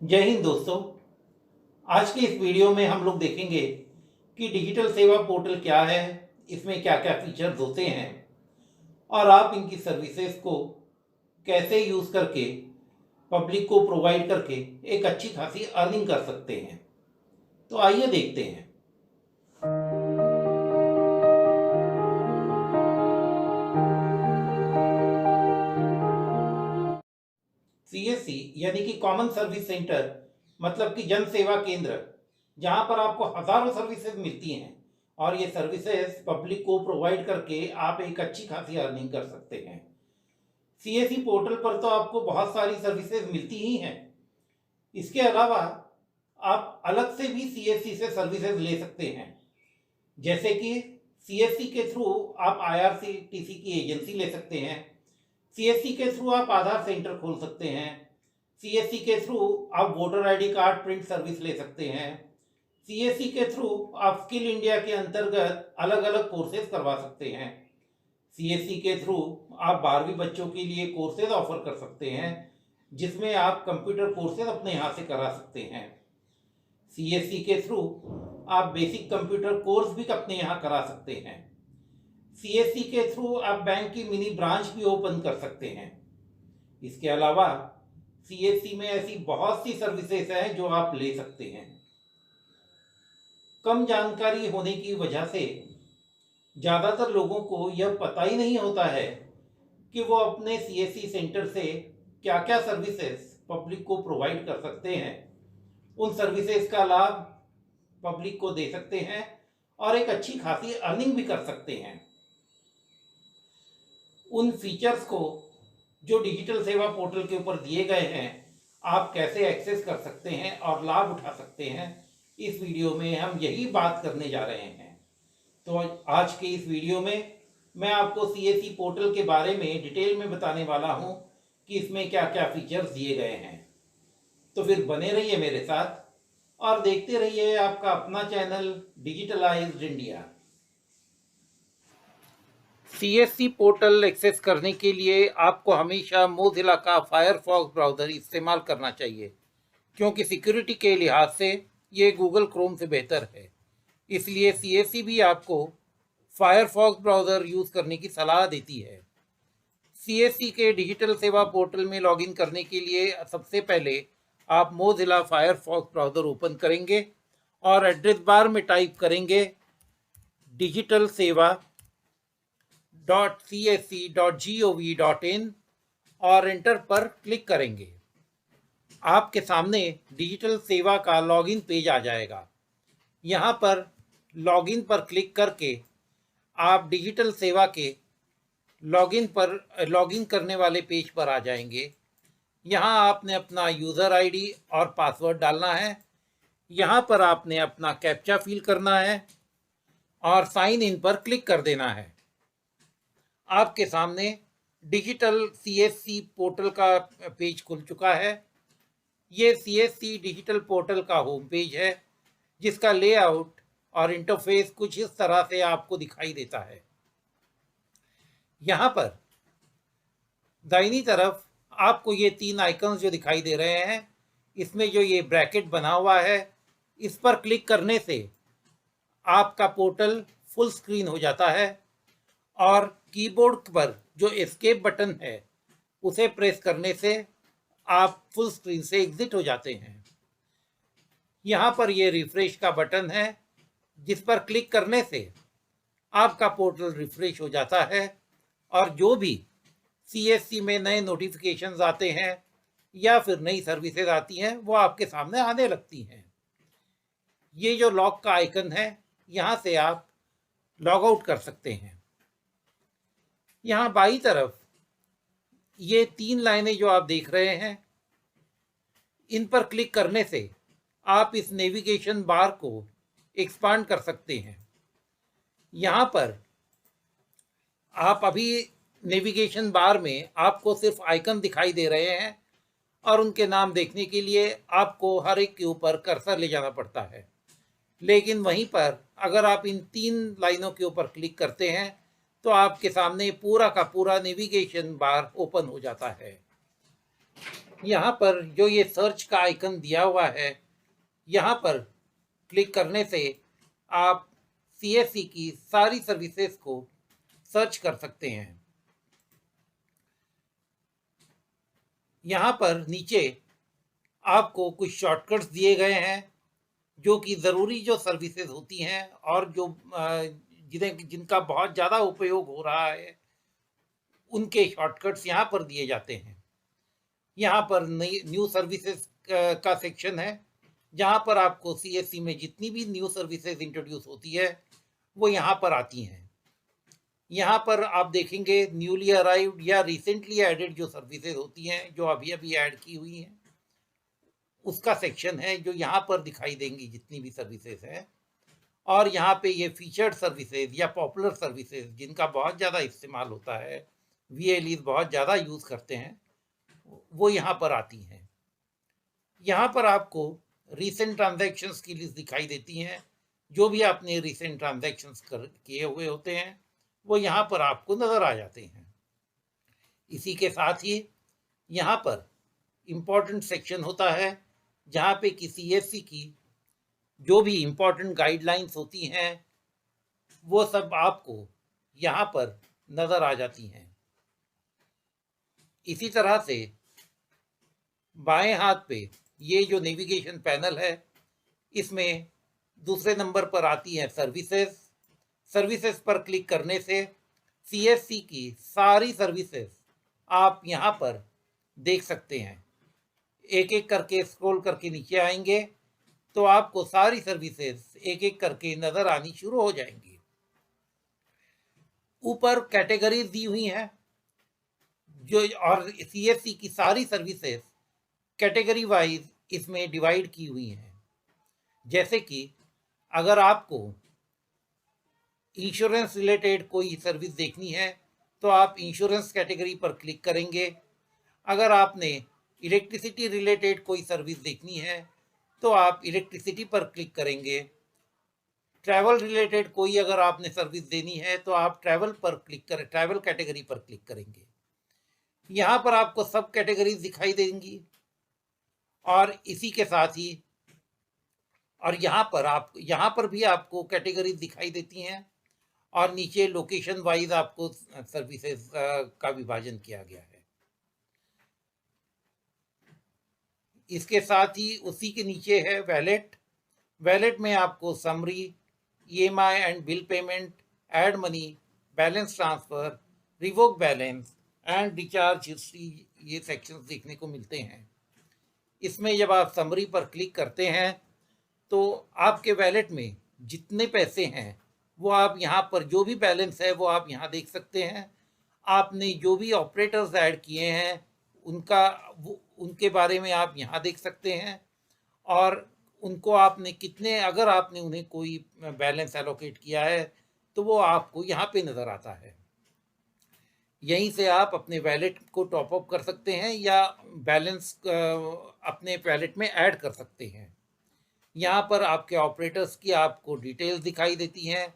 जय हिंद दोस्तों। आज के इस वीडियो में हम लोग देखेंगे कि डिजिटल सेवा पोर्टल क्या है, इसमें क्या क्या फीचर्स होते हैं और आप इनकी सर्विसेज को कैसे यूज़ करके पब्लिक को प्रोवाइड करके एक अच्छी खासी अर्निंग कर सकते हैं। तो आइए देखते हैं। सीएससी यानी कि कॉमन सर्विस सेंटर, मतलब कि जन सेवा केंद्र, जहां पर आपको हजारों सर्विसेज मिलती हैं और ये सर्विसेज पब्लिक को प्रोवाइड करके आप एक अच्छी खासी अर्निंग कर सकते हैं। सीएससी पोर्टल पर तो आपको बहुत सारी सर्विसेज मिलती ही हैं। इसके अलावा आप अलग से भी सीएससी से सर्विसेज ले सकते हैं, जैसे कि सीएससी के थ्रू आप आईआरसीटीसी की एजेंसी ले सकते हैं, सीएससी के थ्रू आप आधार सेंटर खोल सकते हैं, सीएससी के थ्रू आप voter ID card print service ले सकते हैं, सीएससी के थ्रू आप स्किल इंडिया के अंतर्गत अलग अलग कोर्सेज करवा सकते हैं, सीएससी के थ्रू आप 12वीं बच्चों के लिए कोर्सेज ऑफर कर सकते हैं, जिसमें आप कंप्यूटर कोर्सेज अपने यहाँ से करा सकते हैं। सीएससी के थ्रू आप बेसिक कंप्यूटर कोर्स भी अपने यहाँ करा सकते हैं। सीएससी के थ्रू आप बैंक की मिनी ब्रांच भी ओपन कर सकते हैं। इसके अलावा सीएससी में ऐसी बहुत सी सर्विसेज हैं जो आप ले सकते हैं। कम जानकारी होने की वजह से ज़्यादातर लोगों को यह पता ही नहीं होता है कि वो अपने सीएससी सेंटर से क्या क्या सर्विसेज पब्लिक को प्रोवाइड कर सकते हैं, उन सर्विसेज का लाभ पब्लिक को दे सकते हैं और एक अच्छी खासी अर्निंग भी कर सकते हैं। उन फीचर्स को जो डिजिटल सेवा पोर्टल के ऊपर दिए गए हैं, आप कैसे एक्सेस कर सकते हैं और लाभ उठा सकते हैं, इस वीडियो में हम यही बात करने जा रहे हैं। तो आज के इस वीडियो में मैं आपको सीएससी पोर्टल के बारे में डिटेल में बताने वाला हूं कि इसमें क्या क्या फीचर्स दिए गए हैं। तो फिर बने रहिए मेरे साथ और देखते रहिए आपका अपना channel digitalised India. CSC portal access करने के लिए आपको हमेशा मोज़िला का फायरफॉक्स ब्राउज़र इस्तेमाल करना चाहिए, क्योंकि सिक्योरिटी के लिहाज से ये गूगल क्रोम से बेहतर है। इसलिए सीएससी भी आपको फायरफॉक्स ब्राउज़र यूज़ करने की सलाह देती है। सीएससी के डिजिटल सेवा पोर्टल में लॉगिन करने के लिए सबसे पहले आप मोज़िला फायरफॉक्स ब्राउज़र ओपन करेंगे और एड्रेस बार में टाइप करेंगे digitalseva.csc.gov.in और एंटर पर क्लिक करेंगे। आपके सामने डिजिटल सेवा का लॉगिन पेज आ जाएगा। यहाँ पर लॉगिन पर क्लिक करके आप डिजिटल सेवा के लॉगिन करने वाले पेज पर आ जाएंगे। यहाँ आपने अपना यूज़र आईडी और पासवर्ड डालना है। यहाँ पर आपने अपना कैप्चा फिल करना है और साइन इन पर क्लिक कर देना है। आपके सामने डिजिटल सीएससी पोर्टल का पेज खुल चुका है। ये सीएससी डिजिटल पोर्टल का होम पेज है, जिसका लेआउट और इंटरफेस कुछ इस तरह से आपको दिखाई देता है। यहाँ पर दाहिनी तरफ आपको ये 3 आइकन्स जो दिखाई दे रहे हैं, इसमें जो ये ब्रैकेट बना हुआ है, इस पर क्लिक करने से आपका पोर्टल फुल स्क्रीन हो जाता है और कीबोर्ड पर जो एस्केप बटन है उसे प्रेस करने से आप फुल स्क्रीन से एग्जिट हो जाते हैं। यहाँ पर ये रिफ्रेश का बटन है, जिस पर क्लिक करने से आपका पोर्टल रिफ्रेश हो जाता है और जो भी सीएससी में नए नोटिफिकेशंस आते हैं या फिर नई सर्विसेज आती हैं वो आपके सामने आने लगती हैं। ये जो लॉक का आइकन है, यहाँ से आप लॉग आउट कर सकते हैं। यहाँ बाईं तरफ ये 3 लाइनें जो आप देख रहे हैं, इन पर क्लिक करने से आप इस नेविगेशन बार को एक्सपांड कर सकते हैं। यहाँ पर आप अभी नेविगेशन बार में आपको सिर्फ आइकन दिखाई दे रहे हैं और उनके नाम देखने के लिए आपको हर एक के ऊपर कर्सर ले जाना पड़ता है। लेकिन वहीं पर अगर आप इन 3 लाइनों के ऊपर क्लिक करते हैं तो आपके सामने पूरा का पूरा नेविगेशन बार ओपन हो जाता है। यहाँ पर जो ये सर्च का आइकन दिया हुआ है, यहाँ पर क्लिक करने से आप सीएससी की सारी सर्विसेज को सर्च कर सकते हैं। यहाँ पर नीचे आपको कुछ शॉर्टकट्स दिए गए हैं जो कि ज़रूरी जो सर्विसेज होती हैं और जो जिनका बहुत ज़्यादा उपयोग हो रहा है, उनके शॉर्टकट्स यहाँ पर दिए जाते हैं। यहाँ पर न्यू सर्विसेज का सेक्शन है, जहाँ पर आपको सीएससी में जितनी भी न्यू सर्विसेज इंट्रोड्यूस होती है वो यहाँ पर आती हैं। यहाँ पर आप देखेंगे न्यूली अराइव्ड या रिसेंटली एडेड जो सर्विसेज होती हैं, जो अभी अभी ऐड की हुई हैं, उसका सेक्शन है जो यहाँ पर दिखाई देंगी जितनी भी सर्विसेज हैं। और यहाँ पे ये फीचर्ड सर्विसेज या पॉपुलर सर्विसेज जिनका बहुत ज़्यादा इस्तेमाल होता है, वीएलईज बहुत ज़्यादा यूज़ करते हैं, वो यहाँ पर आती हैं। यहाँ पर आपको रीसेंट ट्रांजैक्शंस की लिस्ट दिखाई देती हैं। जो भी आपने रीसेंट ट्रांजैक्शंस किए हुए होते हैं वो यहाँ पर आपको नज़र आ जाते हैं। इसी के साथ ही यहाँ पर इम्पोर्टेंट सेक्शन होता है जहाँ पे किसी सीएससी की जो भी इम्पोर्टेंट गाइडलाइंस होती हैं वो सब आपको यहाँ पर नज़र आ जाती हैं। इसी तरह से बाएं हाथ पे ये जो नेविगेशन पैनल है, इसमें दूसरे नंबर पर आती है सर्विसेज। सर्विसेज पर क्लिक करने से सीएससी की सारी सर्विसेज आप यहाँ पर देख सकते हैं। एक एक करके स्क्रॉल करके नीचे आएंगे तो आपको सारी सर्विसेज एक एक करके नज़र आनी शुरू हो जाएंगी। ऊपर कैटेगरीज दी हुई हैं जो, और सीएससी की सारी सर्विसेज कैटेगरी वाइज इसमें डिवाइड की हुई हैं। जैसे कि अगर आपको इंश्योरेंस रिलेटेड कोई सर्विस देखनी है तो आप इंश्योरेंस कैटेगरी पर क्लिक करेंगे। अगर आपने इलेक्ट्रिसिटी रिलेटेड कोई सर्विस देखनी है तो आप इलेक्ट्रिसिटी पर क्लिक करेंगे। ट्रैवल रिलेटेड कोई अगर आपने सर्विस देनी है तो आप ट्रैवल कैटेगरी पर क्लिक करेंगे। यहाँ पर आपको सब कैटेगरीज दिखाई देंगी और इसी के साथ ही और यहाँ पर भी आपको कैटेगरीज दिखाई देती हैं और नीचे लोकेशन वाइज आपको सर्विसेज का विभाजन किया गया है। इसके साथ ही उसी के नीचे है वैलेट। वैलेट में आपको summary, EMI and bill payment, add money, balance transfer, revoke balance and recharge history, ये सेक्शंस देखने को मिलते हैं। इसमें जब आप समरी पर क्लिक करते हैं तो आपके वैलेट में जितने पैसे हैं वो आप यहाँ पर, जो भी बैलेंस है वो आप यहाँ देख सकते हैं। आपने जो भी ऑपरेटर्स ऐड किए हैं उनके बारे में आप यहाँ देख सकते हैं और उनको आपने कितने, अगर आपने उन्हें कोई बैलेंस एलोकेट किया है तो वो आपको यहाँ पे नज़र आता है। यहीं से आप अपने वैलेट को टॉप अप कर सकते हैं या बैलेंस अपने वैलेट में ऐड कर सकते हैं। यहाँ पर आपके ऑपरेटर्स की आपको डिटेल्स दिखाई देती हैं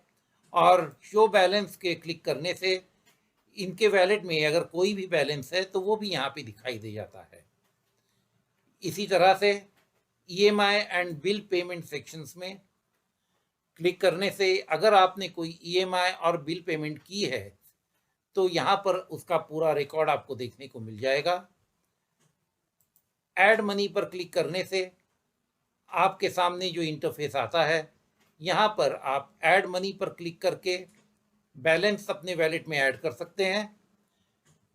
और शो बैलेंस के क्लिक करने से इनके वैलेट में अगर कोई भी बैलेंस है तो वो भी यहाँ पे दिखाई दे जाता है। इसी तरह से EMI and bill payment sections में क्लिक करने से अगर आपने कोई ईएमआई और बिल पेमेंट की है तो यहाँ पर उसका पूरा रिकॉर्ड आपको देखने को मिल जाएगा। ऐड मनी पर क्लिक करने से आपके सामने जो इंटरफेस आता है, यहाँ पर आप ऐड मनी पर क्लिक करके बैलेंस अपने वैलेट में ऐड कर सकते हैं।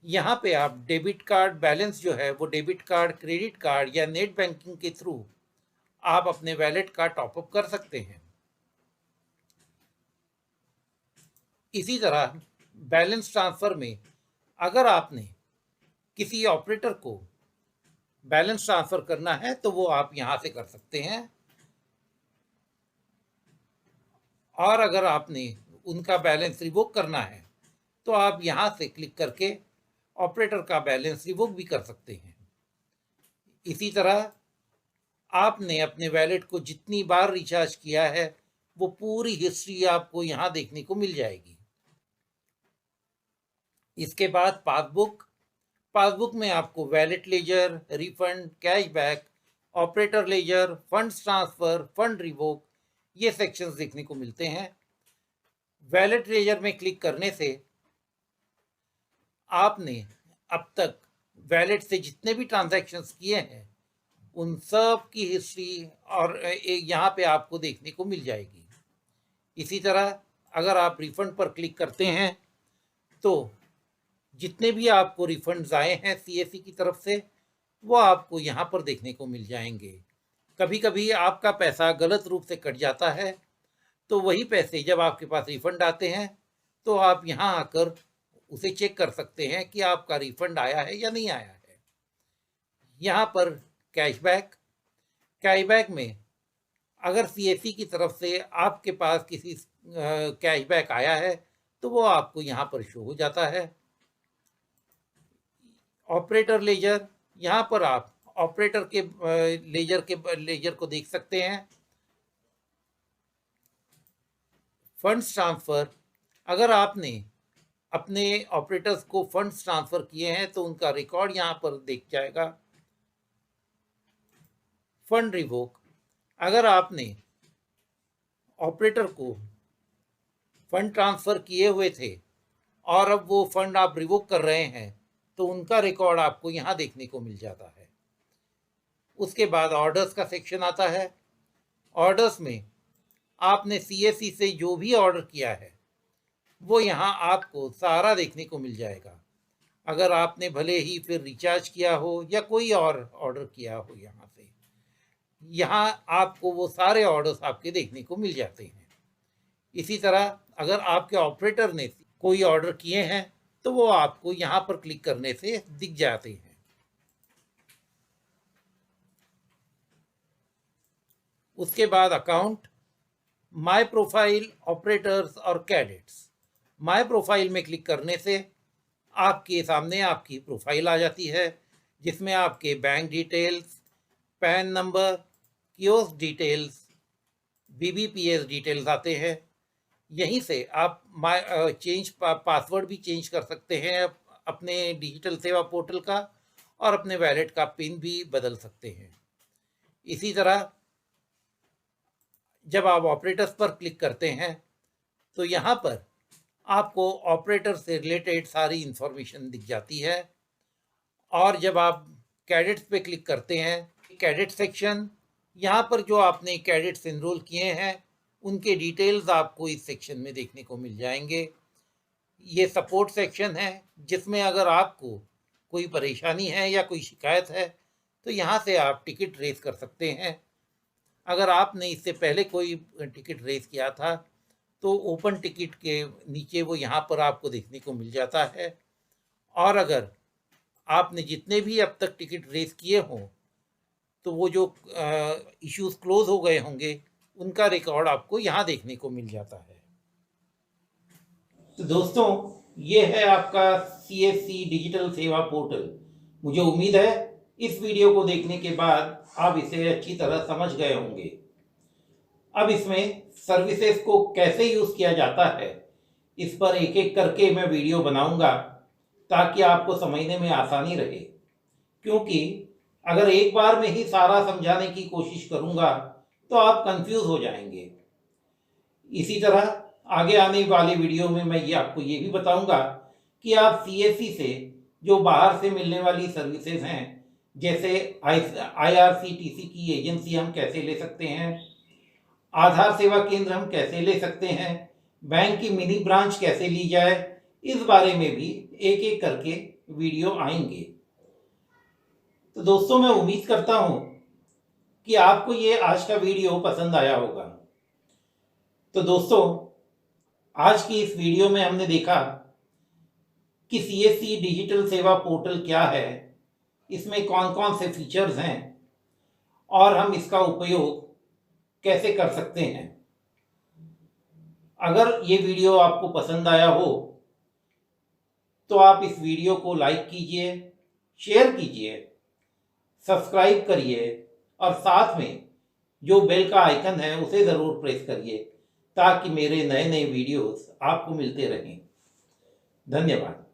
यहाँ पे आप डेबिट कार्ड बैलेंस जो है वो डेबिट कार्ड, क्रेडिट कार्ड या नेट बैंकिंग के थ्रू आप अपने वैलेट का टॉपअप कर सकते हैं। इसी तरह बैलेंस ट्रांसफ़र में अगर आपने किसी ऑपरेटर को बैलेंस ट्रांसफ़र करना है तो वो आप यहाँ से कर सकते हैं और अगर आपने उनका बैलेंस रिवोक करना है तो आप यहाँ से क्लिक करके ऑपरेटर का बैलेंस रिवोक भी कर सकते हैं। इसी तरह आपने अपने वैलेट को जितनी बार रिचार्ज किया है वो पूरी हिस्ट्री आपको यहाँ देखने को मिल जाएगी। इसके बाद पासबुक, पासबुक में आपको wallet ledger, refund, cashback, operator ledger, funds transfer, fund revoke, ये सेक्शंस देखने को मिलते हैं। वैलेट लेजर में क्लिक करने से आपने अब तक वैलेट से जितने भी ट्रांजैक्शंस किए हैं उन सब की हिस्ट्री और यहाँ पे आपको देखने को मिल जाएगी। इसी तरह अगर आप रिफंड पर क्लिक करते हैं तो जितने भी आपको रिफंड्स आए हैं सीएससी की तरफ से वो आपको यहाँ पर देखने को मिल जाएंगे। कभी कभी आपका पैसा गलत रूप से कट जाता है, तो वही पैसे जब आपके पास रिफंड आते हैं तो आप यहाँ आकर उसे चेक कर सकते हैं कि आपका रिफंड आया है या नहीं आया है। यहाँ पर कैशबैक में अगर सीएससी की तरफ से आपके पास किसी कैशबैक आया है तो वो आपको यहाँ पर शो हो जाता है। ऑपरेटर लेजर, यहाँ पर आप ऑपरेटर के लेजर को देख सकते हैं। फंड्स ट्रांसफर, अगर आपने अपने ऑपरेटर्स को फंड्स ट्रांसफर किए हैं तो उनका रिकॉर्ड यहाँ पर देख जाएगा। फंड रिवोक, अगर आपने ऑपरेटर को फंड ट्रांसफर किए हुए थे और अब वो फंड आप रिवोक कर रहे हैं तो उनका रिकॉर्ड आपको यहाँ देखने को मिल जाता है। उसके बाद ऑर्डर्स का सेक्शन आता है। ऑर्डर्स में आपने सीएससी से जो भी ऑर्डर किया है वो यहाँ आपको सारा देखने को मिल जाएगा। अगर आपने भले ही फिर रिचार्ज किया हो या कोई और ऑर्डर किया हो, यहाँ आपको वो सारे ऑर्डर्स आपके देखने को मिल जाते हैं। इसी तरह अगर आपके ऑपरेटर ने कोई ऑर्डर किए हैं तो वो आपको यहाँ पर क्लिक करने से दिख जाते हैं। उसके बाद अकाउंट, माय प्रोफाइल, ऑपरेटर्स और कैडेट्स। माय प्रोफाइल में क्लिक करने से आपके सामने आपकी प्रोफाइल आ जाती है जिसमें आपके bank details, pan number, kiosk details, BBPS details आते हैं। यहीं से आप पासवर्ड भी चेंज कर सकते हैं अपने डिजिटल सेवा पोर्टल का, और अपने वैलेट का पिन भी बदल सकते हैं। इसी तरह जब आप ऑपरेटर्स पर क्लिक करते हैं तो यहाँ पर आपको ऑपरेटर से रिलेटेड सारी इंफॉर्मेशन दिख जाती है। और जब आप कैडेट्स पे क्लिक करते हैं, कैडेट सेक्शन, यहाँ पर जो आपने कैडेट्स एनरोल किए हैं उनके डिटेल्स आपको इस सेक्शन में देखने को मिल जाएंगे। ये सपोर्ट सेक्शन है जिसमें अगर आपको कोई परेशानी है या कोई शिकायत है तो यहाँ से आप टिकट रेज कर सकते हैं। अगर आपने इससे पहले कोई टिकट रेज किया था तो ओपन टिकट के नीचे वो यहाँ पर आपको देखने को मिल जाता है। और अगर आपने जितने भी अब तक टिकट रेज किए हों तो वो जो इश्यूज क्लोज हो गए होंगे उनका रिकॉर्ड आपको यहाँ देखने को मिल जाता है। तो दोस्तों, ये है आपका सीएससी डिजिटल सेवा पोर्टल। मुझे उम्मीद है इस वीडियो को देखने के बाद आप इसे अच्छी तरह समझ गए होंगे। अब इसमें सर्विसेज को कैसे यूज़ किया जाता है इस पर एक एक करके मैं वीडियो बनाऊंगा ताकि आपको समझने में आसानी रहे, क्योंकि अगर एक बार में ही सारा समझाने की कोशिश करूंगा तो आप कंफ्यूज हो जाएंगे। इसी तरह आगे आने वाली वीडियो में मैं आपको ये भी बताऊंगा कि आप सीएससी से जो बाहर से मिलने वाली सर्विसेज हैं, जैसे आईआरसीटीसी की एजेंसी हम कैसे ले सकते हैं, आधार सेवा केंद्र हम कैसे ले सकते हैं, बैंक की मिनी ब्रांच कैसे ली जाए, इस बारे में भी एक एक करके वीडियो आएंगे। तो दोस्तों, मैं उम्मीद करता हूं कि आपको ये आज का वीडियो पसंद आया होगा। तो दोस्तों, आज की इस वीडियो में हमने देखा कि सीएससी डिजिटल सेवा पोर्टल क्या है, इसमें कौन कौन से फीचर्स हैं और हम इसका उपयोग कैसे कर सकते हैं। अगर ये वीडियो आपको पसंद आया हो तो आप इस वीडियो को लाइक कीजिए, शेयर कीजिए, सब्सक्राइब करिए और साथ में जो बेल का आइकन है उसे ज़रूर प्रेस करिए ताकि मेरे नए नए वीडियोस आपको मिलते रहें। धन्यवाद।